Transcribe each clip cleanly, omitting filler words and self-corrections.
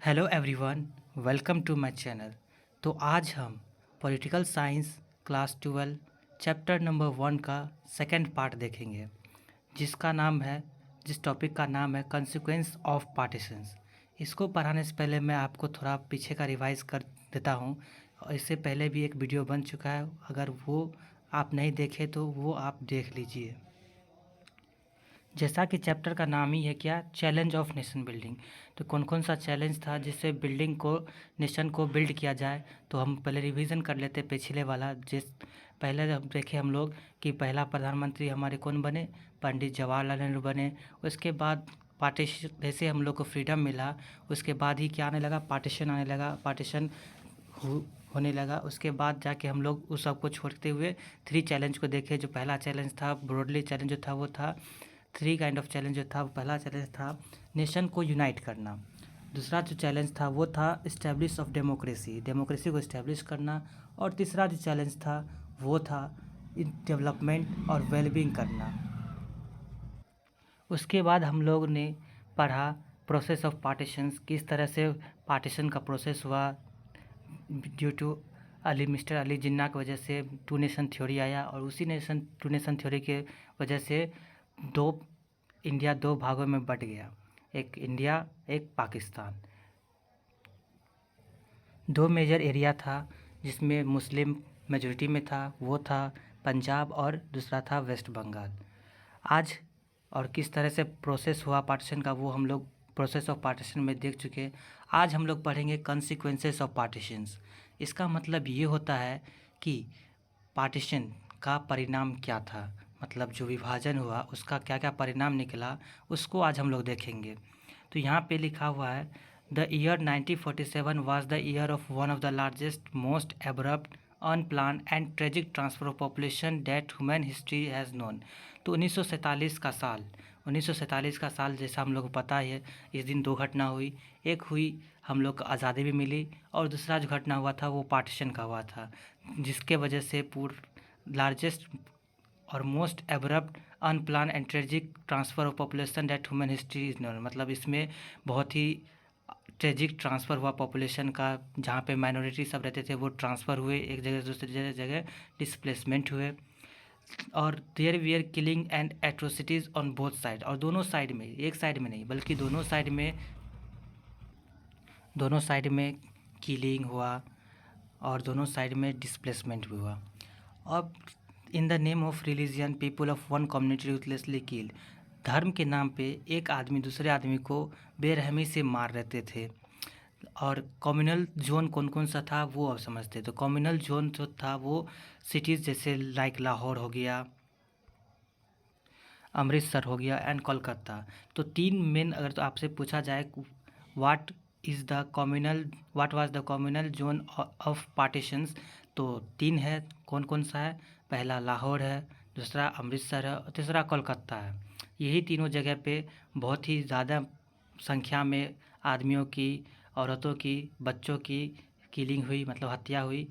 Hello everyone, welcome to my channel. तो आज हम political science class 12 chapter number 1 का सेकंड पार्ट देखेंगे, जिस टॉपिक का नाम है कॉन्सिक्वेंस ऑफ पार्टीशंस। इसको पढ़ाने से पहले मैं आपको थोड़ा पीछे का रिवाइज कर देता हूँ। और इससे पहले भी एक वीडियो बन चुका है, अगर वो आप नहीं देखे तो वो आप देख लीजिए। जैसा कि चैप्टर का नाम ही है क्या, चैलेंज ऑफ नेशन बिल्डिंग। तो कौन कौन सा चैलेंज था जिससे बिल्डिंग को, नेशन को बिल्ड किया जाए। तो हम पहले रिवीजन कर लेते पिछले वाला। पहले हम देखे हम लोग कि पहला प्रधानमंत्री हमारे कौन बने, पंडित जवाहरलाल नेहरू बने। उसके बाद पार्टीशन, जैसे हम लोग को फ्रीडम मिला उसके बाद ही क्या आने लगा, पार्टीशन आने लगा, पार्टीशन होने लगा। उसके बाद जाके हम लोग उस सब को छोड़ते हुए 3 चैलेंज को देखे। जो पहला चैलेंज था, ब्रॉडली चैलेंज जो था वो था 3 काइंड ऑफ चैलेंज जो था। पहला चैलेंज था नेशन को यूनाइट करना। दूसरा जो चैलेंज था वो था इस्टेब्लिश ऑफ डेमोक्रेसी, डेमोक्रेसी को इस्टेब्लिश करना। और तीसरा जो चैलेंज था वो था डेवलपमेंट और वेलबींग करना। उसके बाद हम लोग ने पढ़ा प्रोसेस ऑफ पार्टीशंस, किस तरह से पार्टीशन का प्रोसेस हुआ due to mister Ali Jinnah की वजह से टू नेशन थ्योरी आया। और उसी टू नेशन थ्योरी के वजह से इंडिया 2 भागों में बट गया, एक इंडिया एक पाकिस्तान। 2 मेजर एरिया था जिसमें मुस्लिम मेजॉरिटी में था, वो था पंजाब और दूसरा था वेस्ट बंगाल। आज और किस तरह से प्रोसेस हुआ पार्टीशन का वो हम लोग प्रोसेस ऑफ पार्टीशन में देख चुके। आज हम लोग पढ़ेंगे कॉन्सिक्वेंसेस ऑफ पार्टीशंस। इसका मतलब ये होता है कि पार्टीशन का परिणाम क्या था, मतलब जो विभाजन हुआ उसका क्या क्या परिणाम निकला, उसको आज हम लोग देखेंगे। तो यहाँ पे लिखा हुआ है the year 1947 was the year of one of the largest most abrupt unplanned and tragic transfer of population that human history has known. तो 1947 का साल जैसा हम लोग को पता है, इस दिन 2 घटना हुई। एक हुई हम लोग को आज़ादी भी मिली, और दूसरा जो घटना हुआ था वो पार्टीशन का हुआ था, जिसके वजह से लार्जेस्ट और most abrupt unplanned and tragic transfer of population that human history is known. मतलब इसमें बहुत ही ट्रेजिक ट्रांसफ़र हुआ पॉपुलेशन का, जहाँ पे माइनॉरिटी सब रहते थे वो ट्रांसफ़र हुए एक जगह से दूसरी जगह, डिस्प्लेसमेंट हुए। और there were killing and atrocities on both side, और दोनों साइड में, एक साइड में नहीं बल्कि दोनों साइड में किलिंग हुआ और दोनों साइड में डिस्प्लेसमेंट भी हुआ। अब in the name of religion people of one community ruthlessly killed. धर्म के नाम पे एक आदमी दूसरे आदमी को बेरहमी से मार रहते थे। और कम्युनल जोन कौन कौन सा था वो अब समझते। तो कम्युनल जोन जो था वो सिटीज़ जैसे लाइक लाहौर हो गया, अमृतसर हो गया एंड कोलकाता। तो 3 मेन, अगर तो आपसे पूछा जाए what what was the communal zone of partitions, तो 3 है। कौन कौन सा है? पहला लाहौर है, दूसरा अमृतसर है और तीसरा कोलकाता है। यही तीनों जगह पे बहुत ही ज़्यादा संख्या में आदमियों की, औरतों की, बच्चों की किलिंग हुई, मतलब हत्या हुई।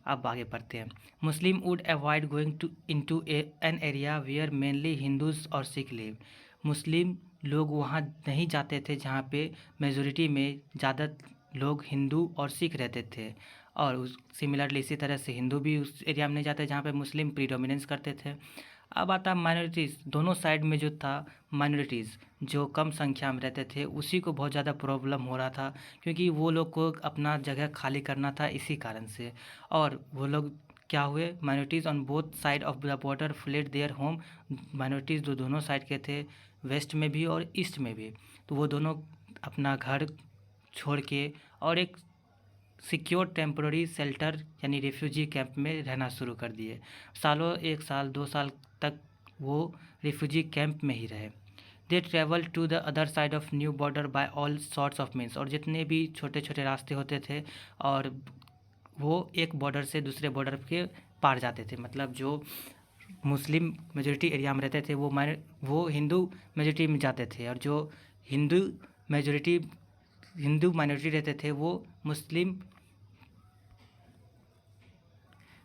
अब आगे बढ़ते हैं। Muslim would avoid going into an area where mainly Hindus और सिख लिव। मुस्लिम लोग वहाँ नहीं जाते थे जहाँ पे मेजोरिटी में ज़्यादा लोग हिंदू और सिख रहते थे। और उस सिमिलरली इसी तरह से हिंदू भी उस एरिया में नहीं जाते जहाँ पे मुस्लिम प्रीडोमिनेंस करते थे। अब आता माइनॉरिटीज़। दोनों साइड में जो था माइनॉरिटीज़ जो कम संख्या में रहते थे उसी को बहुत ज़्यादा प्रॉब्लम हो रहा था, क्योंकि वो लोग को अपना जगह खाली करना था इसी कारण से। और वो लोग क्या हुए, minorities on both side of the border fled their home. Minorities जो दोनों साइड के थे, वेस्ट में भी और ईस्ट में भी, तो वो दोनों अपना घर छोड़ के और एक सिक्योर टेम्पररी शेल्टर यानी रिफ्यूजी कैंप में रहना शुरू कर दिए। सालों, 1 साल 2 साल तक वो रिफ्यूजी कैंप में ही रहे। They travel to the other side of new border by all sorts of means. और जितने भी छोटे छोटे रास्ते होते थे, और वो एक बॉर्डर से दूसरे बॉर्डर के पार जाते थे। मतलब जो मुस्लिम मेजोरिटी एरिया में रहते थे वो हिंदू मेजोरिटी में जाते थे, और जो हिंदू हिंदू माइनॉरिटी रहते थे वो मुस्लिम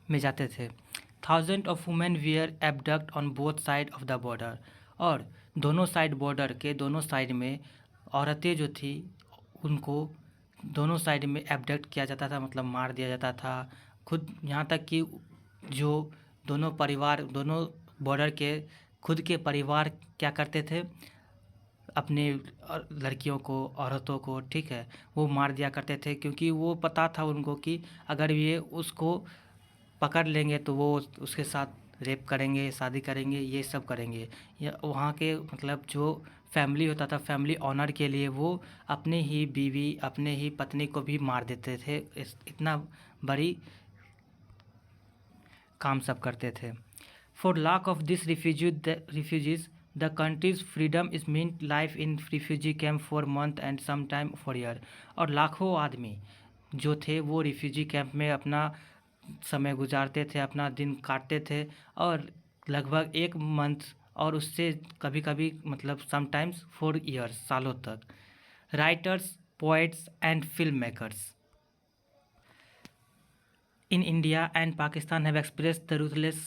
में जाते थे। Thousand of women wear abduct on both side of the border. और दोनों साइड, बॉर्डर के दोनों साइड में औरतें जो थी उनको दोनों साइड में एब्डक्ट किया जाता था, मतलब मार दिया जाता था। खुद यहाँ तक कि जो दोनों बॉर्डर के खुद के परिवार क्या करते थे, अपने लड़कियों को, औरतों को, ठीक है, वो मार दिया करते थे, क्योंकि वो पता था उनको कि अगर ये उसको पकड़ लेंगे तो वो उसके साथ रेप करेंगे, शादी करेंगे, ये सब करेंगे। या वहाँ के मतलब जो फैमिली होता था, फैमिली ऑनर के लिए वो अपने ही बीवी, अपने ही पत्नी को भी मार देते थे। इतना बड़ी काम सब करते थे। For lakh of this refugees the country's freedom is mean life in refugee camp for month and some time for year. और लाखों आदमी जो थे वो रिफ्यूजी कैंप में अपना समय गुजारते थे, अपना दिन काटते थे, और लगभग 1 मंथ और उससे कभी कभी मतलब समटाइम्स 4 ईयर्स, सालों तक। Writers, poets and film makers in India and Pakistan have expressed the ruthless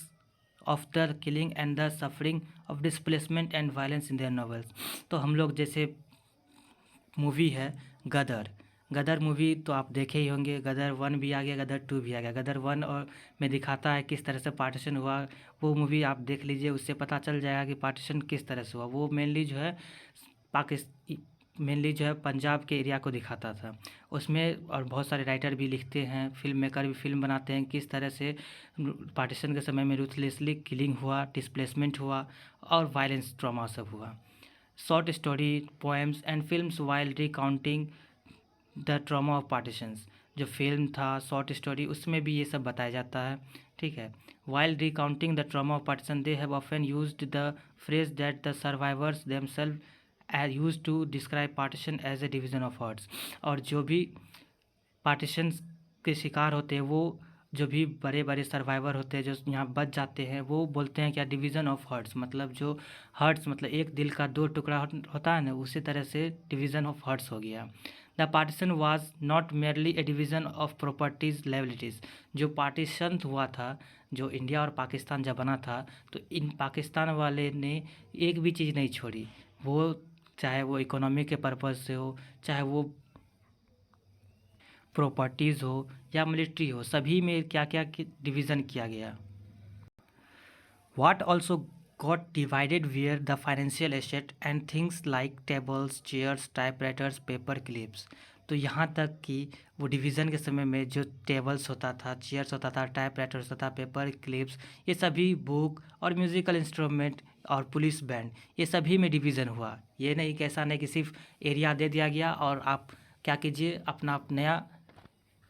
of the killing and the suffering of displacement and violence in their novels। तो हम लोग जैसे मूवी है गदर, गदर मूवी तो आप देखे ही होंगे। गदर 1 भी आ गया, गदर 2 भी आ गया। गदर 1 और में दिखाता है किस तरह से पार्टीशन हुआ। वो मूवी आप देख लीजिए, उससे पता चल जाएगा कि पार्टीशन किस तरह से हुआ। वो मेनली जो है पंजाब के एरिया को दिखाता था उसमें। और बहुत सारे राइटर भी लिखते हैं, फिल्म मेकर भी फिल्म बनाते हैं, किस तरह से पार्टीशन के समय में रूथलेसली किलिंग हुआ, डिस्प्लेसमेंट हुआ और वायलेंस ट्रॉमा सब हुआ। Short story, poems and films while recounting the trauma of partitions. जो फिल्म था, शॉर्ट स्टोरी, उसमें भी ये सब बताया जाता है, ठीक है। While recounting the trauma of partition they have often used the phrase that the survivors themselves use to describe partition as a division of hearts. और जो भी पार्टीशन के शिकार होते हैं, वो जो भी बड़े बड़े सर्वाइवर होते हैं, जो यहाँ बच जाते हैं, वो बोलते हैं क्या, डिवीज़न ऑफ हर्ट्स। मतलब जो हर्ट्स मतलब एक दिल का 2 टुकड़ा होता है ना, उसी तरह से डिवीज़न ऑफ हर्ट्स हो गया। The partition was not merely A division of properties liabilities. जो पार्टीशन हुआ था, जो इंडिया और पाकिस्तान जब बना था, तो इन पाकिस्तान वाले ने एक भी चीज़ नहीं छोड़ी। वो चाहे वो इकोनॉमी के पर्पज़ से हो, चाहे वो प्रॉपर्टीज़ हो या मिलिट्री हो, सभी में क्या क्या डिवीज़न किया गया। What also got divided were the financial asset and things like tables, chairs, typewriters, paper clips। तो यहाँ तक कि वो डिवीज़न के समय में जो टेबल्स होता था, चेयर्स होता था, टाइपराइटर्स होता था, पेपर क्लिप्स, ये सभी बुक और म्यूज़िकल इंस्ट्रूमेंट और पुलिस बैंड, ये सभी में डिवीज़न हुआ। ये नहीं कि ऐसा नहीं कि सिर्फ एरिया दे दिया गया और आप क्या कीजिए, अपना नया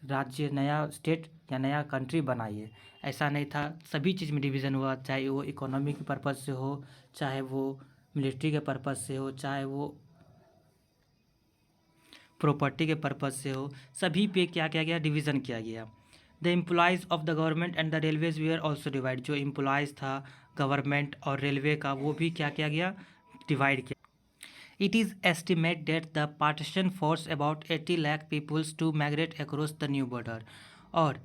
राज्य, नया स्टेट या नया कंट्री बनाइए। ऐसा नहीं था, सभी चीज़ में डिवीज़न हुआ, चाहे वो इकोनॉमी के पर्पज़ से हो, चाहे वो मिलिट्री के पर्पज़ से हो, चाहे वो प्रॉपर्टी के पर्पज़ से हो, सभी पे क्या किया गया, डिवीज़न किया गया। The employees of the government and the railways we are also divide. जो एम्प्लॉयज़ था गवर्नमेंट और रेलवे का, वो भी क्या किया गया, डिवाइड किया। It is estimated that the partition forced about 80 lakh peoples to migrate across the new border। और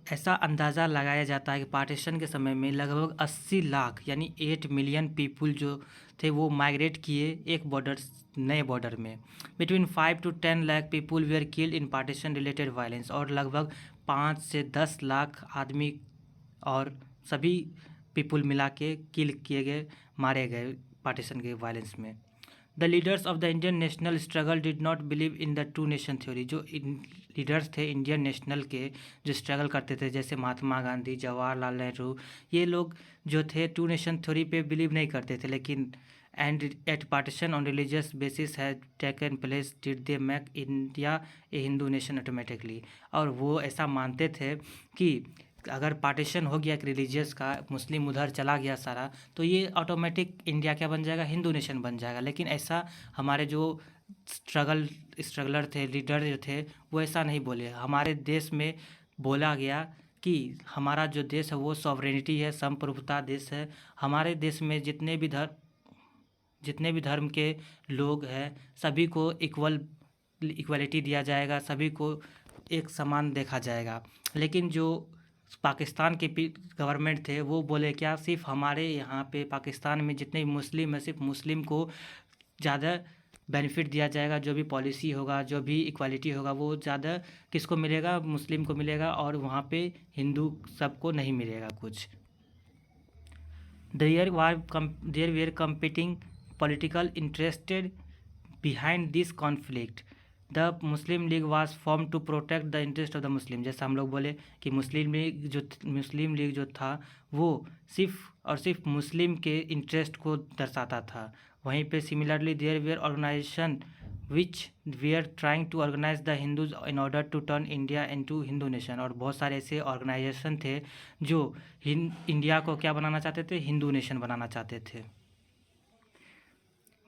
ऐसा अंदाज़ा लगाया जाता है कि पार्टीशन के समय में लगभग 80 लाख यानी 8 मिलियन पीपुल जो थे वो माइग्रेट किए एक बॉर्डर, नए बॉर्डर में। Between 5 to 10 lakh people where killed in partition related violence. और लगभग 5 से 10 लाख आदमी और सभी पीपुल मिला के किल किए गए, मारे गए पार्टीशन के वायलेंस में। The leaders of the Indian national struggle did not believe in the two nation theory. जो लीडर्स थे इंडियन नेशनल के, जो स्ट्रगल करते थे, जैसे महात्मा गांधी, जवाहरलाल नेहरू, ये लोग जो थे टू नेशन थ्योरी पे बिलीव नहीं करते थे। लेकिन and at partition on religious basis has taken place did they make India a Hindu nation automatically. और वो ऐसा मानते थे कि अगर पार्टीशन हो गया कि रिलीजियस का, मुस्लिम उधर चला गया सारा, तो ये ऑटोमेटिक इंडिया क्या बन जाएगा, हिंदू नेशन बन जाएगा। लेकिन ऐसा हमारे जो स्ट्रगलर थे, लीडर जो थे, वो ऐसा नहीं बोले। हमारे देश में बोला गया कि हमारा जो देश है वो सॉवरेनिटी है, संप्रभुता देश है। हमारे देश में जितने भी धर्म के लोग हैं, सभी को इक्वलिटी दिया जाएगा, सभी को एक समान देखा जाएगा। लेकिन जो पाकिस्तान के गवर्नमेंट थे वो बोले क्या, सिर्फ हमारे यहाँ पे पाकिस्तान में जितने भी मुस्लिम हैं, सिर्फ मुस्लिम को ज़्यादा बेनिफिट दिया जाएगा, जो भी पॉलिसी होगा, जो भी इक्वालिटी होगा, वो ज़्यादा किसको मिलेगा? मुस्लिम को मिलेगा, और वहाँ पे हिंदू सबको नहीं मिलेगा कुछ। There were competing political interested behind this conflict. The Muslim League was formed to protect the interest of the Muslim. जैसा हम लोग बोले कि मुस्लिम लीग जो था वो सिर्फ और सिर्फ मुस्लिम के इंटरेस्ट को दर्शाता था। वहीं पे similarly there were organisation which we are trying to organise the Hindus in order to turn India into Hindu nation. और बहुत सारे ऐसे ऑर्गेनाइजेशन थे जो इंडिया को क्या बनाना चाहते थे? हिंदू नेशन बनाना चाहते थे।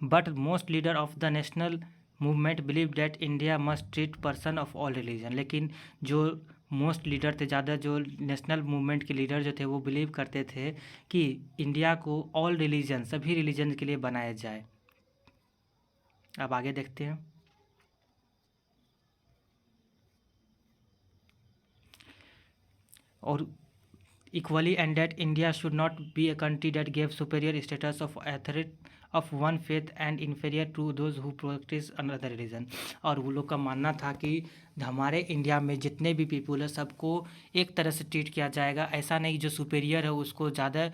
But most leader of the national movement believe that India must treat person of all religion. लेकिन जो मोस्ट लीडर थे, ज़्यादा जो नेशनल मूवमेंट के लीडर जो थे, वो बिलीव करते थे कि इंडिया को ऑल रिलीजन, सभी रिलीजन के लिए बनाया जाए। अब आगे देखते हैं। और equally, and that India should not be a country that gave superior status of authority of one faith and inferior to those who practice another religion। और वो लोग का मानना था कि हमारे इंडिया में जितने भी पीपुल है सबको एक तरह से ट्रीट किया जाएगा। ऐसा नहीं जो सुपेरियर है उसको ज़्यादा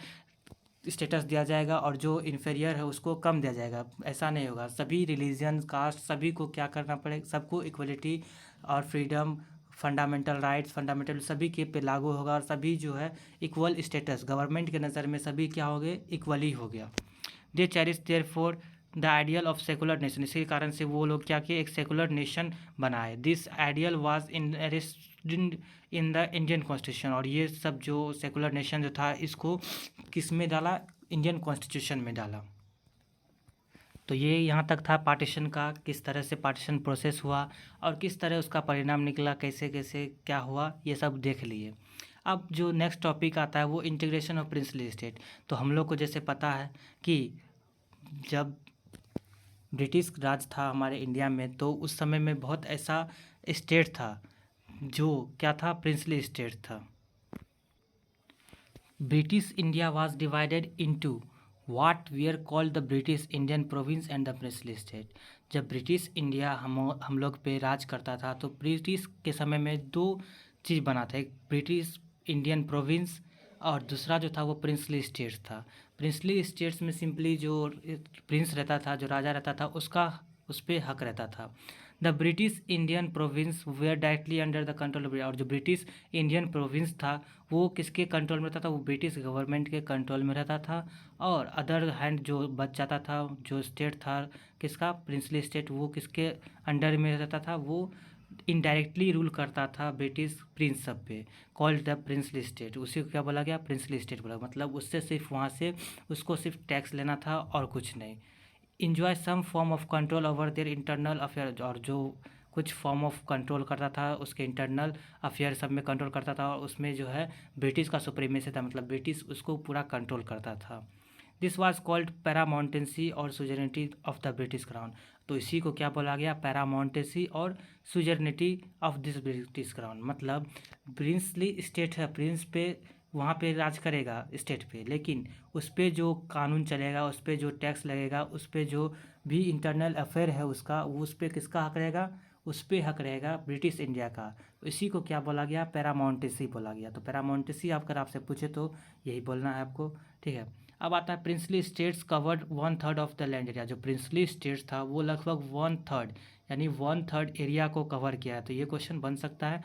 स्टेटस दिया जाएगा और जो इन्फेरियर है उसको कम दिया जाएगा, ऐसा नहीं होगा। सभी रिलीजन, कास्ट, सभी को क्या करना पड़ेगा? सबको इक्वलिटी और फ्रीडम, फंडामेंटल राइट्स, फंडामेंटल सभी के पे लागू होगा, और सभी जो है इक्वल स्टेटस, गवर्नमेंट के नज़र में सभी क्या हो गए? इक्वली हो गया। They cherish their for the ideal of secular nation. इसी कारण से वो लोग क्या किए? एक सेकुलर नेशन बनाए। This ideal was in the Indian constitution. और ये सब जो सेकुलर नेशन जो था, इसको किस में डाला? इंडियन कॉन्स्टिट्यूशन में डाला। तो ये यहाँ तक था पार्टीशन का, किस तरह से पार्टीशन प्रोसेस हुआ और किस तरह उसका परिणाम निकला, कैसे कैसे क्या हुआ, ये सब देख लिए। अब जो नेक्स्ट टॉपिक आता है वो इंटीग्रेशन ऑफ प्रिंसली स्टेट। तो हम लोग को जैसे पता है कि जब ब्रिटिश राज था हमारे इंडिया में, तो उस समय में बहुत ऐसा स्टेट था जो क्या था? प्रिंसली स्टेट था। British India was divided into what we are called the British Indian province and the princely state. जब ब्रिटिश इंडिया हम लोग पे राज करता था, तो ब्रिटिश के समय में दो चीज़ बना था, एक ब्रिटिश इंडियन प्रोविंस और दूसरा जो था वो प्रिंसली स्टेट्स था। प्रिंसली स्टेट्स में सिंपली जो प्रिंस रहता था, जो राजा रहता था, उसका उस पर हक रहता था। The British Indian province were directly under the control of, और जो ब्रिटिश इंडियन प्रोविंस था वो किसके कंट्रोल में रहता था? वो ब्रिटिश गवर्नमेंट के कंट्रोल में रहता था। और अदर हैंड जो बच जाता था, जो स्टेट था किसका? प्रिंसली स्टेट, वो किसके अंडर में रहता था? वो इनडायरेक्टली रूल करता था ब्रिटिश प्रिंस सब पे, कॉल्ड द प्रिंसली स्टेट। उसी को क्या बोला गया? प्रिंसली स्टेट बोला। मतलब उससे सिर्फ वहाँ से उसको सिर्फ टैक्स लेना था और कुछ नहीं। Enjoy some form of control over their internal affair, और जो कुछ फॉर्म ऑफ कंट्रोल करता था उसके इंटरनल अफेयर सब में कंट्रोल करता था, और उसमें जो है ब्रिटिश का सुप्रीमेसी था, मतलब ब्रिटिश उसको पूरा कंट्रोल करता था। दिस वाज कॉल्ड पैरामाउंटेंसी और सुजरनिटी ऑफ द ब्रिटिश क्राउन। तो इसी को क्या बोला गया? पैरामाउंटेंसी और सुजरनिटी ऑफ दिस ब्रिटिश क्राउन। मतलब प्रिंसली स्टेट है, प्रिंस पे वहाँ पे राज करेगा स्टेट पे, लेकिन उस पर जो कानून चलेगा, उस पर जो टैक्स लगेगा, उस पर जो भी इंटरनल अफेयर है उसका, वो उस पर किसका हक रहेगा? उस पर हक रहेगा ब्रिटिश इंडिया का। तो इसी को क्या बोला गया? पैरामाउंटेंसी बोला गया। तो पैरामाउंटेंसी अगर आपसे पूछे तो यही बोलना है आपको, ठीक है। अब आता है princely states covered 1/3 of the land area. जो प्रिंसली स्टेट्स था वो लगभग 1/3 यानी 1/3 एरिया को कवर किया है। तो ये क्वेश्चन बन सकता है,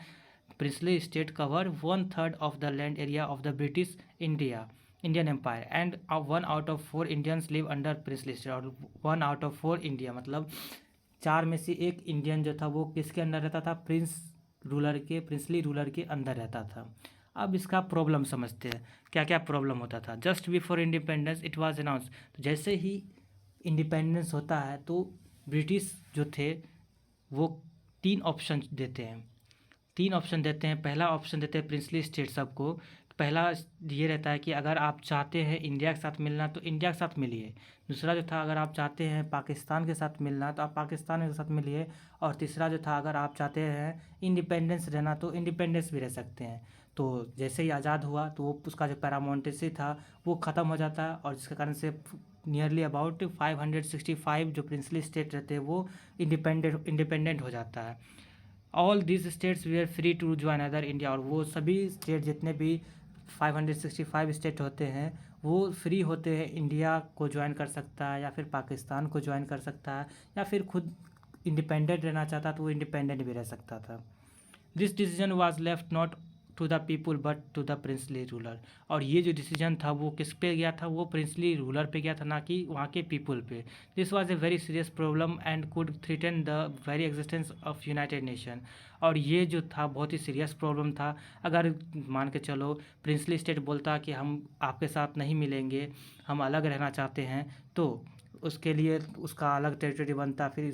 princely state cover 1/3 of the land area of the British Indian empire and 1/4 Indians live under princely state. और 1/4 इंडिया मतलब 4 में से 1 इंडियन जो था वो किसके अंडर रहता था? प्रिंसली रूलर के अंदर रहता था। अब इसका प्रॉब्लम समझते हैं, क्या क्या प्रॉब्लम होता था। Just before independence it was announce. तो जैसे ही इंडिपेंडेंस होता है तो ब्रिटिश जो थे वो 3 ऑप्शन देते हैं। पहला ऑप्शन देते हैं प्रिंसली स्टेट सबको। पहला ये रहता है कि अगर आप चाहते हैं इंडिया के साथ मिलना तो इंडिया के साथ मिलिए। दूसरा जो था, अगर आप चाहते हैं पाकिस्तान के साथ मिलना तो आप पाकिस्तान के साथ मिलिए। और तीसरा जो था, अगर आप चाहते हैं इंडिपेंडेंस रहना तो इंडिपेंडेंस भी रह सकते हैं। तो जैसे ही आज़ाद हुआ तो वो उसका जो पैरामाउंटेंसी था वो ख़त्म हो जाता है, और जिसके कारण से नियरली अबाउट 565 जो प्रिंसली स्टेट रहते हैं वो इंडिपेंडेंट हो जाता है। All this states we are free to join other India, और वो सभी स्टेट जितने भी 565 स्टेट होते हैं वो फ्री होते हैं, इंडिया को ज्वाइन कर सकता है या फिर पाकिस्तान को ज्वाइन कर सकता है, या फिर खुद इंडिपेंडेंट रहना चाहता तो वो इंडिपेंडेंट भी रह सकता था। This decision was left not to the people but to the princely ruler, और ये जो डिसीजन था वो किस पे गया था, वो प्रिंसली रूलर पे गया था, ना कि वहाँ के पीपल पे। This was a very serious problem and could threaten the very existence of United nation, और ये जो था बहुत ही सीरियस प्रॉब्लम था। अगर मान के चलो प्रिंसली स्टेट बोलता कि हम आपके साथ नहीं मिलेंगे, हम अलग रहना चाहते हैं, तो उसके लिए उसका अलग टेरिटरी बनता, फिर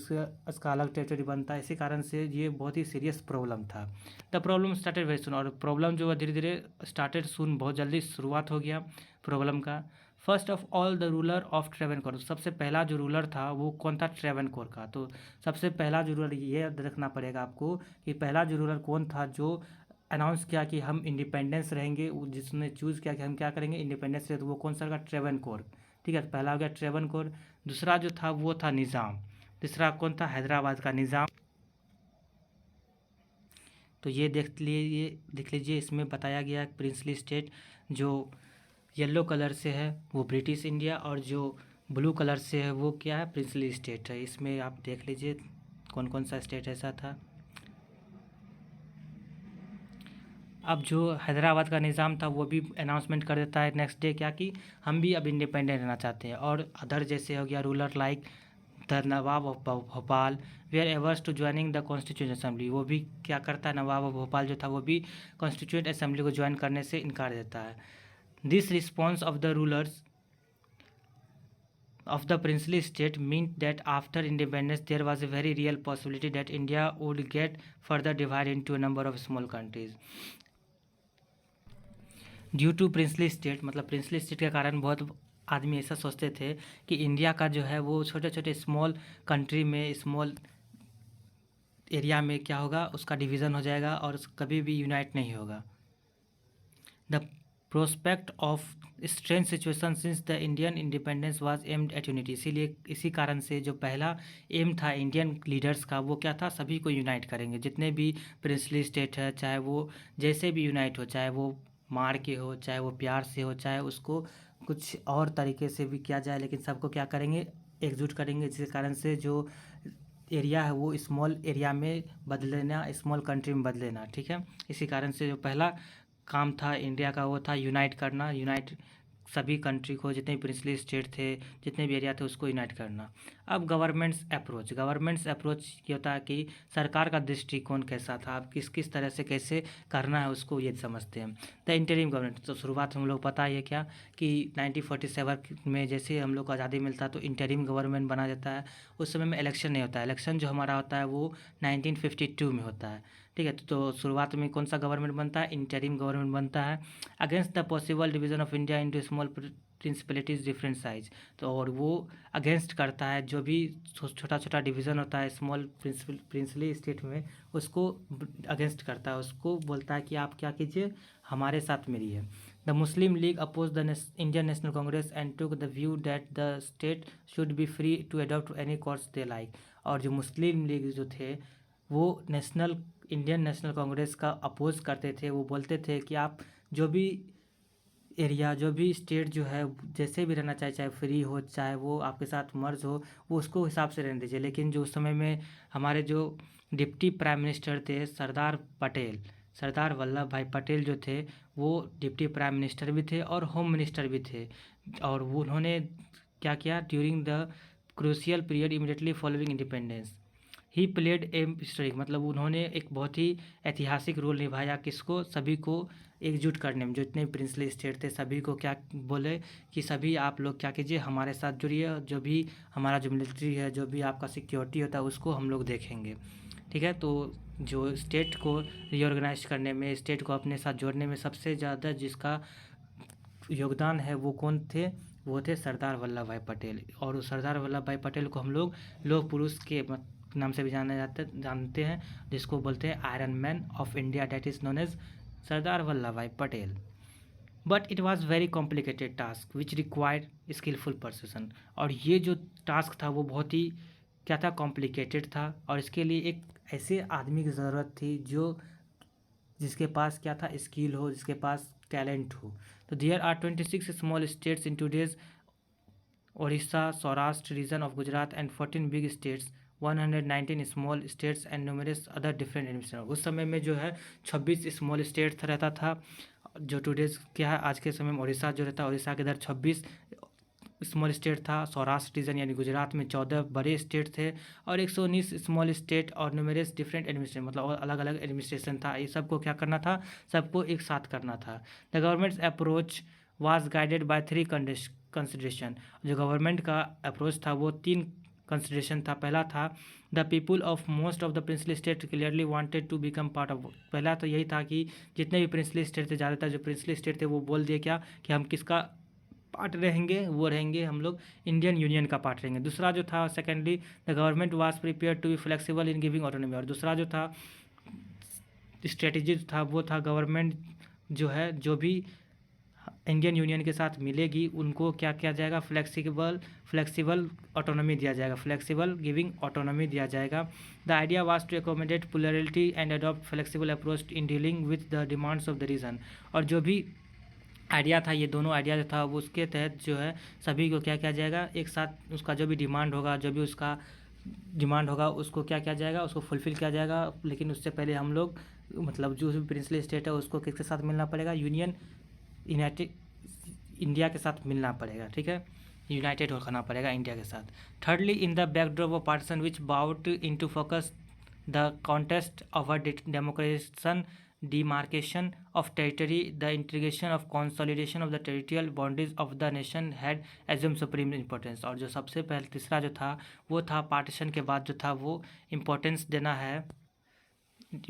उसका अलग टेरिटरी बनता। इसी कारण से ये बहुत ही सीरियस प्रॉब्लम था। The problem started very soon, और प्रॉब्लम जो है धीरे धीरे स्टार्टेड सुन, बहुत जल्दी शुरुआत हो गया प्रॉब्लम का। First of all the ruler of Travancore, सबसे पहला जो रूलर था वो कौन था, ट्रेवनकोर का। तो सबसे पहला जो रूलर, ये रखना पड़ेगा आपको कि पहला जो रूलर कौन था जो अनाउंस किया कि हम इंडिपेंडेंस रहेंगे, जिसने चूज़ किया कि हम क्या करेंगे, इंडिपेंडेंस रहे, तो वो कौन सा का, ट्रेवनकोर। ठीक है, पहला हो गया ट्रेवनकोर। दूसरा जो था वो था निज़ाम। तीसरा कौन था, हैदराबाद का निज़ाम। तो ये देख लीजिए इसमें बताया गया प्रिंसली स्टेट जो येलो कलर से है वो ब्रिटिश इंडिया, और जो ब्लू कलर से है वो क्या है, प्रिंसली स्टेट है। इसमें आप देख लीजिए कौन कौन सा स्टेट ऐसा था। अब जो हैदराबाद का निज़ाम था वो भी अनाउंसमेंट कर देता है नेक्स्ट डे क्या, कि हम भी अब इंडिपेंडेंट रहना चाहते हैं। और अदर जैसे हो गया ruler like the nawab of Bhopal we are averse to joining the constituent assembly, वो भी क्या करता है, नवाब ऑफ भोपाल जो था वो भी कॉन्स्टिट्यूंट असेंबली को ज्वाइन करने से इनकार देता है। This response of the rulers of the princely state meant that after independence there was a very real possibility that India would get further divided into a number of small countries. Due to princely state, मतलब princely state के कारण बहुत आदमी ऐसा सोचते थे कि India का जो है वो छोटे छोटे स्मॉल कंट्री में, स्मॉल एरिया में क्या होगा, उसका डिवीज़न हो जाएगा और कभी भी यूनाइट नहीं होगा। The prospect of strange situation since the Indian independence was aimed at unity, इसीलिए इसी कारण से जो पहला एम था इंडियन लीडर्स का वो क्या था, सभी को यूनाइट करेंगे, जितने भी प्रिंसली स्टेट है, चाहे वो जैसे भी यूनाइट हो, चाहे वो मार के हो, चाहे वो प्यार से हो, चाहे उसको कुछ और तरीके से भी किया जाए, लेकिन सबको क्या करेंगे, एकजुट करेंगे, जिसके कारण से जो एरिया है वो स्मॉल एरिया में बदलेना, स्मॉल कंट्री में बदलेना। ठीक है, इसी कारण से जो पहला काम था इंडिया का वो था यूनाइट करना, यूनाइट सभी कंट्री को, जितने भी प्रिंसली स्टेट थे, जितने भी एरिया थे उसको यूनाइट करना। अब गवर्नमेंट्स अप्रोच ये होता है कि सरकार का दृष्टिकोण कैसा था, अब किस किस तरह से कैसे करना है उसको ये समझते हैं। द इंटरिम गवर्नमेंट, तो शुरुआत हम लोग पता है क्या कि 1947 में जैसे हम लोग को आज़ादी मिलता है तो इंटरिम गवर्नमेंट बना जाता है। उस समय में इलेक्शन नहीं होता है, इलेक्शन जो हमारा होता है वो 1952 में होता है। ठीक है, तो शुरुआत में कौन सा गवर्नमेंट बनता है, इंटरिम गवर्नमेंट बनता है। Against the possible division of India into small principalities different size, तो और वो अगेंस्ट करता है जो भी छोटा छोटा डिवीज़न होता है स्मॉल प्रिंसली स्टेट में, उसको अगेंस्ट करता है, उसको बोलता है कि आप क्या कीजिए, हमारे साथ मिलिए। The Muslim League oppose the Indian National Congress and took the view that the state should be free to adopt any course they like, और जो मुस्लिम लीग जो थे वो इंडियन नेशनल कांग्रेस का अपोज करते थे। वो बोलते थे कि आप जो भी एरिया, जो भी स्टेट जो है जैसे भी रहना चाहे, चाहे फ्री हो, चाहे वो आपके साथ मर्ज हो, वो उसको हिसाब से रहने दीजिए। लेकिन जो उस समय में हमारे जो डिप्टी प्राइम मिनिस्टर थे सरदार वल्लभ भाई पटेल जो थे, वो डिप्टी प्राइम मिनिस्टर भी थे और होम मिनिस्टर भी थे। और वो उन्होंने क्या किया, during the crucial period immediately following independence he played a historic, मतलब उन्होंने एक बहुत ही ऐतिहासिक रोल निभाया, किसको, सभी को एकजुट करने में। जो इतने प्रिंसली स्टेट थे सभी को क्या बोले कि सभी आप लोग क्या कीजिए, हमारे साथ जुड़िए, जो भी हमारा जो मिलिट्री है, जो भी आपका सिक्योरिटी होता है उसको हम लोग देखेंगे। ठीक है, तो जो स्टेट को रीऑर्गेनाइज करने में, स्टेट को अपने साथ जोड़ने में सबसे ज़्यादा जिसका योगदान है वो कौन थे, वो थे सरदार वल्लभ भाई पटेल। और उस सरदार वल्लभ भाई पटेल को हम लोग लौह पुरुष के नाम से भी जानते हैं, जिसको बोलते हैं iron man of India, that is known as Sardar Vallabh Bhai Patel. But it was very complicated task which required skillful persuasion. और ये जो टास्क था वो बहुत ही क्या था, कॉम्प्लिकेटेड था, और इसके लिए एक ऐसे आदमी की ज़रूरत थी जो जिसके पास क्या था, स्किल हो, जिसके पास टैलेंट हो। तो there are 26 small states in today's Odisha, Saurashtra region of Gujarat and 14 big states, 119 small states and numerous other different administration. उस समय में जो है 26 स्मॉल स्टेट रहता था, जो टुडेज क्या है आज के समय में उड़ीसा जो रहता है, उड़ीसा के इधर 26 स्मॉल स्टेट था, सौराष्ट्र रीजन यानी गुजरात में 14 बड़े स्टेट थे, और 119 स्मॉल स्टेट और न्यूमरस डिफरेंट एडमिनिस्ट्रेशन, मतलब और अलग अलग एडमिनिस्ट्रेशन था। ये सबको क्या करना था, सबको एक साथ करना था। The government's approach was guided by 3 consideration. जो गवर्नमेंट का अप्रोच था वो 3 कंसिडरेशन था। पहला था the people of most of the princely state clearly wanted to become part of. पहला तो यही था कि जितने भी प्रिंसली स्टेट थे, ज़्यादातर जो प्रिंसली स्टेट थे वो बोल दिए क्या कि हम किसका पार्ट रहेंगे, वो रहेंगे हम लोग इंडियन यूनियन का पार्ट रहेंगे। दूसरा जो था secondly the government was prepare to be flexible in giving autonomy. और दूसरा जो था स्ट्रेटेजी था वो था गवर्नमेंट जो है जो भी इंडियन यूनियन के साथ मिलेगी उनको क्या किया जाएगा, फ्लेक्सिबल ऑटोनॉमी दिया जाएगा, फ्लेक्सिबल गिविंग ऑटोनॉमी दिया जाएगा। The idea was to accommodate plurality and adopt flexible approach in dealing with the demands of the region. और जो भी आइडिया था, ये दोनों आइडिया जो था वो उसके तहत जो है सभी को क्या किया जाएगा, एक साथ उसका जो भी डिमांड होगा, जो भी उसका डिमांड होगा उसको क्या किया जाएगा, उसको फुलफ़िल किया जाएगा। लेकिन उससे पहले हम लोग मतलब जो भी प्रिंसली स्टेट है उसको किसके साथ मिलना पड़ेगा, यूनाइटेड इंडिया के साथ मिलना पड़ेगा, ठीक है, यूनाइटेड होना पड़ेगा इंडिया के साथ। Thirdly in the backdrop of partition which brought into focus the contest of a demarcation, demarcation of territory, the integration of consolidation of the territorial boundaries of the nation had assumed supreme importance। और जो सबसे पहले तीसरा जो था वो था partition के बाद जो था वो इम्पोर्टेंस देना है,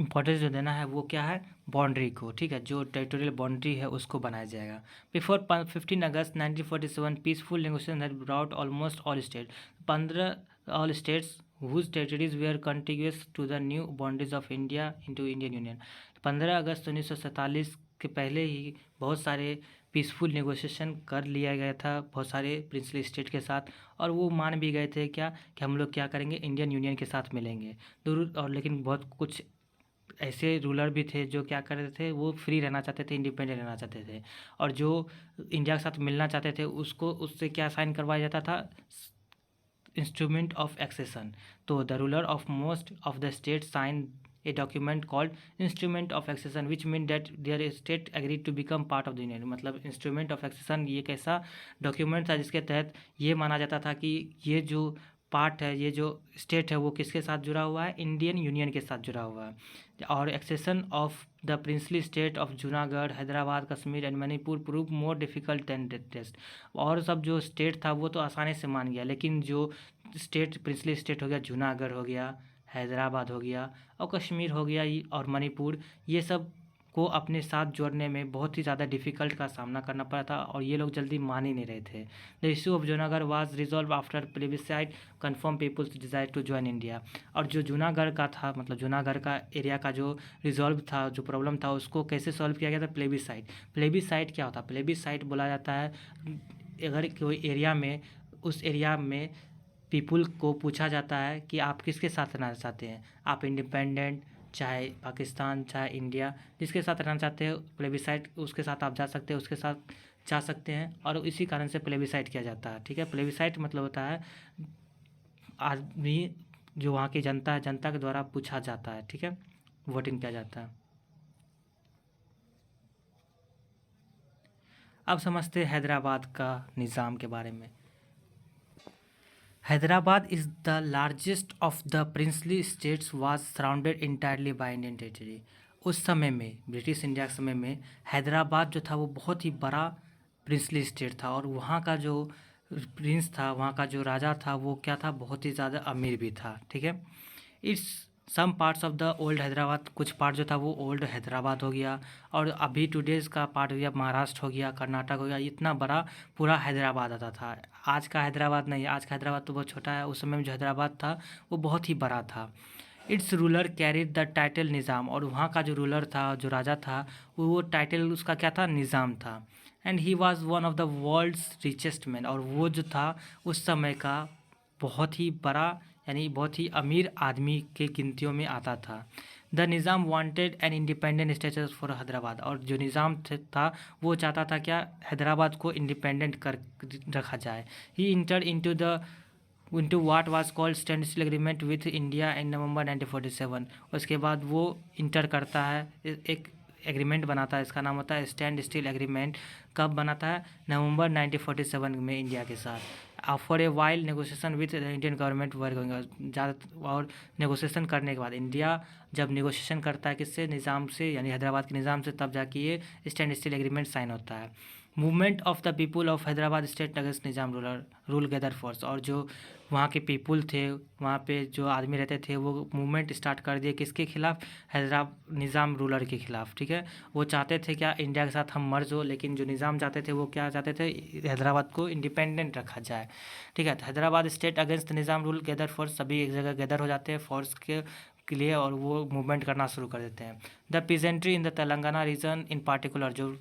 इम्पोर्टेंस जो देना है वो क्या है, बाउंड्री को, ठीक है, जो टेरिटोरियल बाउंड्री है उसको बनाया जाएगा। Before 15 August 1947 peaceful negotiation had brought almost all state, 15 all states whose territories were contiguous to the new boundaries of India into Indian union. 15 अगस्त 1947 के पहले ही बहुत सारे पीसफुल नेगोशिएशन कर लिया गया था बहुत सारे प्रिंसली स्टेट के साथ, और वो मान भी गए थे क्या कि हम लोग क्या करेंगे, इंडियन यूनियन के साथ मिलेंगे दूर। और लेकिन बहुत कुछ ऐसे रूलर भी थे जो क्या कर रहे थे, वो फ्री रहना चाहते थे, इंडिपेंडेंट रहना चाहते थे, और जो इंडिया के साथ मिलना चाहते थे उसको उससे क्या साइन करवाया जाता था, इंस्ट्रूमेंट ऑफ एक्सेशन। तो the ruler of most of the state sign a document called instrument of accession which mean that their state agree to become part of the union. मतलब इंस्ट्रूमेंट ऑफ एक्सेशन ये एक ऐसा document था जिसके तहत ये माना जाता था कि ये जो पार्ट है, ये जो स्टेट है वो किसके साथ जुड़ा हुआ है, इंडियन यूनियन के साथ जुड़ा हुआ है। और accession of the princely state of Junagadh, Hyderabad, Kashmir and Manipur prove more difficult than test. और सब जो स्टेट था वो तो आसानी से मान गया, लेकिन जो स्टेट प्रिंसली स्टेट हो गया, जूनागढ़ हो गया, हैदराबाद हो गया और कश्मीर हो गया और मणिपुर, ये सब को अपने साथ जोड़ने में बहुत ही ज़्यादा डिफ़िकल्ट का सामना करना पड़ा था, और ये लोग जल्दी मान ही नहीं रहे थे। The issue of Junagadh was resolve after plebiscite confirm people's desire to join India. और जो जूनागढ़ का था, मतलब जूनागढ़ का एरिया का जो रिजॉल्व था, जो प्रॉब्लम था, उसको कैसे सॉल्व किया गया था, प्लेबिसाइड। प्लेबिसाइड क्या होता है, प्लेबिसाइड बोला जाता है अगर कोई एरिया में, उस एरिया में पीपुल को पूछा जाता है कि आप किसके साथ रहना चाहते हैं, आप इंडिपेंडेंट, चाहे पाकिस्तान चाहे इंडिया, जिसके साथ रहना चाहते हैं प्लेबिसाइड उसके साथ आप जा सकते हैं, उसके साथ जा सकते हैं, और इसी कारण से प्लेबिसाइड किया जाता है, ठीक है। प्लेबिसाइड मतलब होता है आदमी जो वहाँ की जनता है, जनता के द्वारा पूछा जाता है, ठीक है, वोटिंग किया जाता है। अब समझते हैं हैदराबाद का निज़ाम के बारे में। Hyderabad is the largest of the princely states was surrounded entirely by Indian territory. उस समय में, ब्रिटिश इंडिया के समय में, हैदराबाद जो था वो बहुत ही बड़ा प्रिंसली स्टेट था, और वहाँ का जो प्रिंस था, वहाँ का जो राजा था वो क्या था, बहुत ही ज़्यादा अमीर भी था, ठीक है। It's some parts of the old Hyderabad, कुछ पार्ट जो था वो ओल्ड हैदराबाद हो गया, और अभी टुडेज़ का पार्ट हो गया, महाराष्ट्र हो गया, कर्नाटक हो गया, इतना बड़ा पूरा हैदराबाद आता था। आज का हैदराबाद नहीं, आज का हैदराबाद तो बहुत छोटा है, उस समय में जो हैदराबाद था वो बहुत ही बड़ा था। Its ruler carried the title Nizam, और वहाँ का जो रूलर था, जो राजा था, वो टाइटल उसका क्या था, निज़ाम था। And he was one of the world's richest man, और वो जो था उस समय का बहुत ही बड़ा यानी बहुत ही अमीर आदमी के गिनतियों में आता था। The Nizam wanted an independent status for Hyderabad, और जो निज़ाम था वो चाहता था क्या, हैदराबाद को इंडिपेंडेंट कर रखा जाए। ही inter into what was called standstill agreement with India in November 1947। उसके बाद वो इंटर करता है, एक एग्रीमेंट बनाता है, इसका नाम होता है स्टैंड स्टिल एग्रीमेंट। कब बनाता है, नवंबर 1947 में इंडिया के साथ। For a while negotiation with the Indian government were going, ज़्यादा और नेगोशिएशन करने के बाद इंडिया जब नेगोशिएशन करता है किससे, निज़ाम से, यानी हैदराबाद के निज़ाम से, तब जाके ये स्टैंड स्टिल एग्रीमेंट साइन होता है। Movement of the people of Hyderabad state against Nizam rule gather force, और जो वहाँ के पीपुल थे, वहाँ पे जो आदमी रहते थे, वो मूवमेंट स्टार्ट कर दिए किसके खिलाफ, हैदराबाद निज़ाम रूलर के खिलाफ। ठीक है, वो चाहते थे क्या, इंडिया के साथ हम मर्ज हो, लेकिन जो निज़ाम चाहते थे वो क्या चाहते थे, हैदराबाद को इंडिपेंडेंट रखा जाए। ठीक है, तो हैदराबाद स्टेट अगेंस्ट निज़ाम रूल गैदर फोर्स, सभी एक जगह गैदर हो जाते हैं फोर्स के लिए, और वो मूवमेंट करना शुरू कर देते हैं। The peasantry in the Telangana region in particular, जो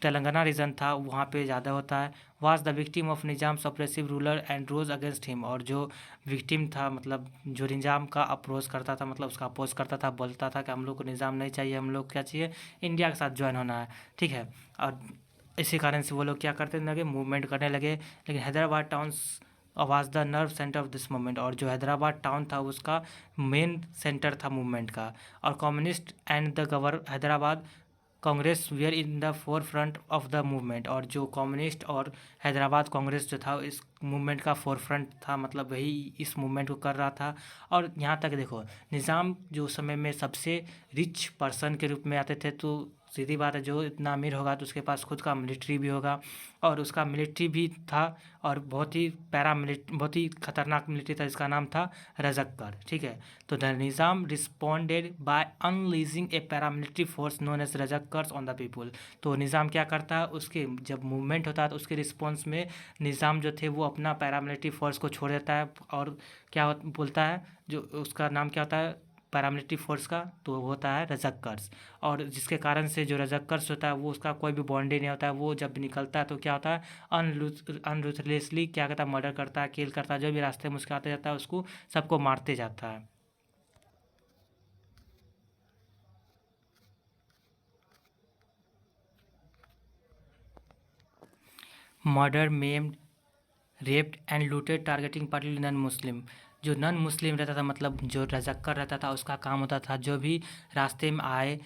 तेलंगाना रीजन था वहाँ पे ज़्यादा होता है। Was the victim of Nizam suppressive ruler and rose against him, और जो विक्टिम था मतलब जो निज़ाम का अप्रोच करता था, मतलब उसका अपोज करता था, बोलता था कि हम लोग को निज़ाम नहीं चाहिए, हम लोग क्या चाहिए, इंडिया के साथ ज्वाइन होना है। ठीक है, और इसी कारण से वो लोग क्या करते लगे, मूवमेंट करने लगे। लेकिन Hyderabad towns was the nerve centre of this movement, और जो हैदराबाद टाउन था उसका मेन सेंटर था मूवमेंट का। और communist and the Hyderabad Congress were in the forefront of the movement, और जो कम्युनिस्ट और हैदराबाद कांग्रेस जो था इस मूवमेंट का फोर फ्रंट था, मतलब वही इस मूवमेंट को कर रहा था। और यहाँ तक देखो, निज़ाम जो उस समय में सबसे रिच पर्सन के रूप में आते थे, तो सीधी बात है जो इतना अमीर होगा तो उसके पास खुद का मिलिट्री भी होगा, और उसका मिलिट्री भी था, और बहुत ही खतरनाक मिलिट्री था, जिसका नाम था रजक्कर। ठीक है, तो the Nizam responded by unleashing a paramilitary force known as Razakars on the people. तो निज़ाम क्या करता है, उसके जब मूवमेंट होता है तो उसके रिस्पॉन्स में निज़ाम जो थे वो अपना पैरामिलिट्री फोर्स को छोड़ देता है, और बोलता है, जो उसका नाम क्या होता है पैरामिलिट्री फोर्स का, तो वो होता है रजक्कर्स। और जिसके कारण से जो रजक्कर्स होता है वो उसका कोई भी बॉन्डी नहीं होता है, वो जब निकलता है तो क्या होता है, अनरूथलेसली क्या कहता है, मर्डर करता है, किल करता है, जो भी रास्ते में उसके आते जाता है उसको सबको मारते जाता है। Murder, maimed, raped and looted targeting partly non Muslim. जो नॉन मुस्लिम रहता था, मतलब जो रजक्कर रहता था, उसका काम होता था जो भी रास्ते में आए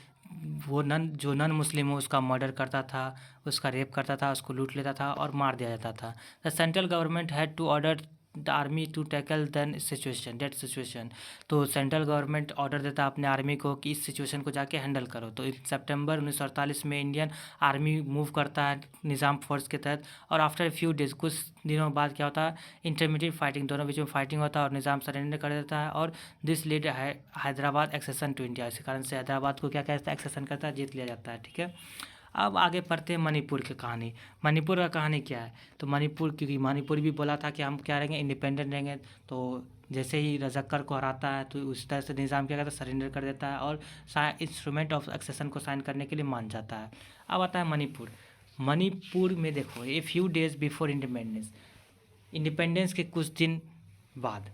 वो जो नॉन मुस्लिम हो उसका मर्डर करता था, उसका रेप करता था, उसको लूट लेता था और मार दिया जाता था। The central government had to order the army to tackle that situation. तो सेंट्रल गवर्नमेंट ऑर्डर देता अपने आर्मी को कि इस सिचुएशन को जाके हैंडल करो। तो सितंबर 1948 में इंडियन आर्मी मूव करता है निज़ाम फोर्स के तहत, और आफ्टर फ्यू डेज, कुछ दिनों बाद क्या होता है, इंटरमीडिएट फाइटिंग, दोनों बीच में फाइटिंग होता है और निज़ाम सरेंडर कर देता है, और this lead Hyderabad accession to India. इसी कारण से हैदराबाद को क्या कहता है, एक्सेशन करता है, जीत लिया जाता है। ठीक है, अब आगे पढ़ते हैं मणिपुर की कहानी। मणिपुर का कहानी क्या है, तो मणिपुर, क्योंकि मणिपुर भी बोला था कि हम क्या रहेंगे, इंडिपेंडेंट रहेंगे, तो जैसे ही रजक्कर को हराता है तो उस तरह से निज़ाम क्या करता है, सरेंडर कर देता है और इंस्ट्रूमेंट ऑफ एक्सेशन को साइन करने के लिए मान जाता है। अब आता है मणिपुर। मणिपुर में देखो, a few days before independence के कुछ दिन बाद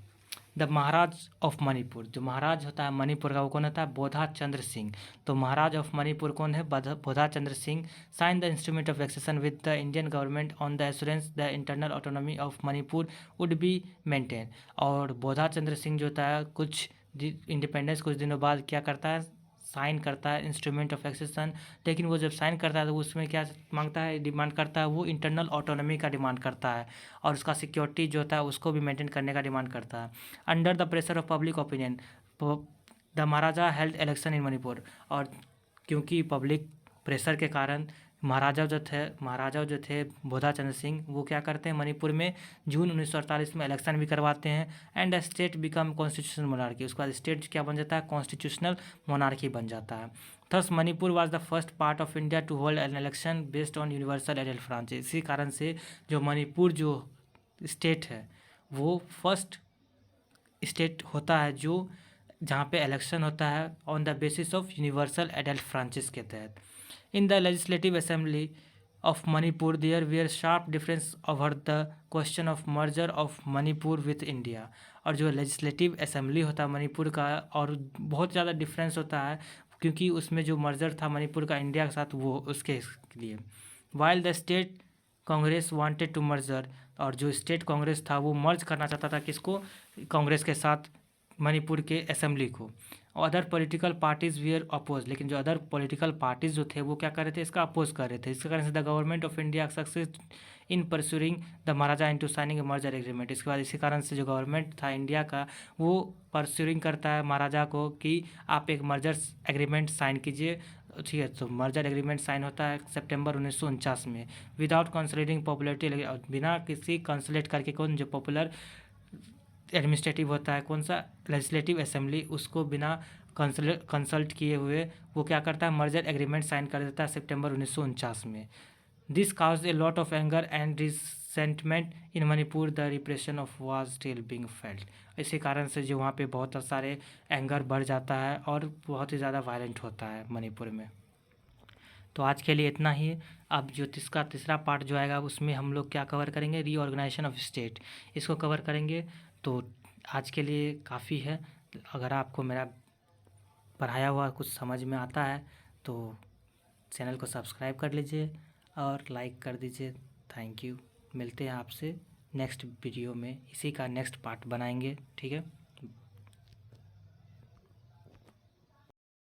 द महाराज ऑफ मणिपुर, जो महाराज होता है मणिपुर का वो कौन होता है, बोधा चंद्र सिंह। तो महाराज ऑफ मणिपुर कौन है, Bodha Chandra Singh, sign the instrument of accession with the Indian government on the assurance the internal autonomy of Manipur would be maintain. और बोधा चंद्र सिंह जो होता है कुछ इंडिपेंडेंस कुछ दिनों बाद क्या करता है, साइन करता है इंस्ट्रूमेंट ऑफ एक्सेशन। लेकिन वो जब साइन करता है तो उसमें क्या मांगता है, डिमांड करता है, वो इंटरनल ऑटोनॉमी का डिमांड करता है, और उसका सिक्योरिटी जो होता है उसको भी मेंटेन करने का डिमांड करता है। Under the pressure of public opinion the Maharaja held election in Manipur. और क्योंकि पब्लिक प्रेशर के कारण महाराजा जो थे बोधा चंद्र सिंह, वो क्या करते हैं, मणिपुर में जून 1948 में इलेक्शन भी करवाते हैं, and the state become constitutional monarchy. उसके बाद स्टेट क्या बन जाता है, कॉन्स्टिट्यूशनल मोनार्की बन जाता है। Thus Manipur was the first part of India to hold an election based on universal adult franchise. इसी कारण से जो मणिपुर जो स्टेट है वो फर्स्ट स्टेट होता है जो जहाँ पे इलेक्शन होता है on the basis of universal adult franchise के तहत। In the legislative assembly of Manipur there were sharp difference over the question of merger of Manipur with India. और जो लेजिस्लेटिव असेंबली होता है मणिपुर का, और बहुत ज़्यादा डिफरेंस होता है क्योंकि उसमें जो मर्जर था मणिपुर का इंडिया के साथ, वो उसके लिए। While the state Congress wanted to merger, और जो स्टेट कांग्रेस था वो मर्ज करना चाहता था किसको, कांग्रेस के साथ मणिपुर के असेंबली को। Other political parties were oppose, लेकिन जो अदर पॉलिटिकल पार्टीज जो थे वो क्या कर रहे थे, इसका अपोज कर रहे थे। इसके कारण से the government of India success in persuading the Maharaja into signing a merger agreement. इसके बाद इसी कारण से जो गवर्नमेंट था इंडिया का वो परस्यूरिंग करता है महाराजा को कि आप एक मर्जर एग्रीमेंट साइन कीजिए। ठीक है, तो मर्जर एग्रीमेंट साइन होता है सितंबर 1949 में, विदाउट कंसल्टिंग पॉपुलरिटी, बिना किसी कंसल्ट करके। कौन, जो पॉपुलर एडमिनिस्ट्रेटिव होता है, कौन सा, लेजिस्लेटिव असेंबली, उसको बिना कंसल्ट किए हुए वो क्या करता है, मर्जर एग्रीमेंट साइन कर देता है सितंबर 1949 में। This cause a lot of anger and resentment in Manipur, the repression of was still being felt. इसी कारण से जो वहाँ पे बहुत सारे एंगर बढ़ जाता है और बहुत ही ज़्यादा वायलेंट होता है मणिपुर में। तो आज के लिए इतना ही। अब जो इसका तीसरा पार्ट जो आएगा उसमें हम लोग क्या कवर करेंगे, रीऑर्गेनाइजेशन ऑफ स्टेट, इसको कवर करेंगे। तो आज के लिए काफ़ी है। अगर आपको मेरा पढ़ाया हुआ कुछ समझ में आता है तो चैनल को सब्सक्राइब कर लीजिए और लाइक कर दीजिए। Thank you. मिलते हैं आपसे नेक्स्ट वीडियो में, इसी का नेक्स्ट पार्ट बनाएंगे। ठीक है।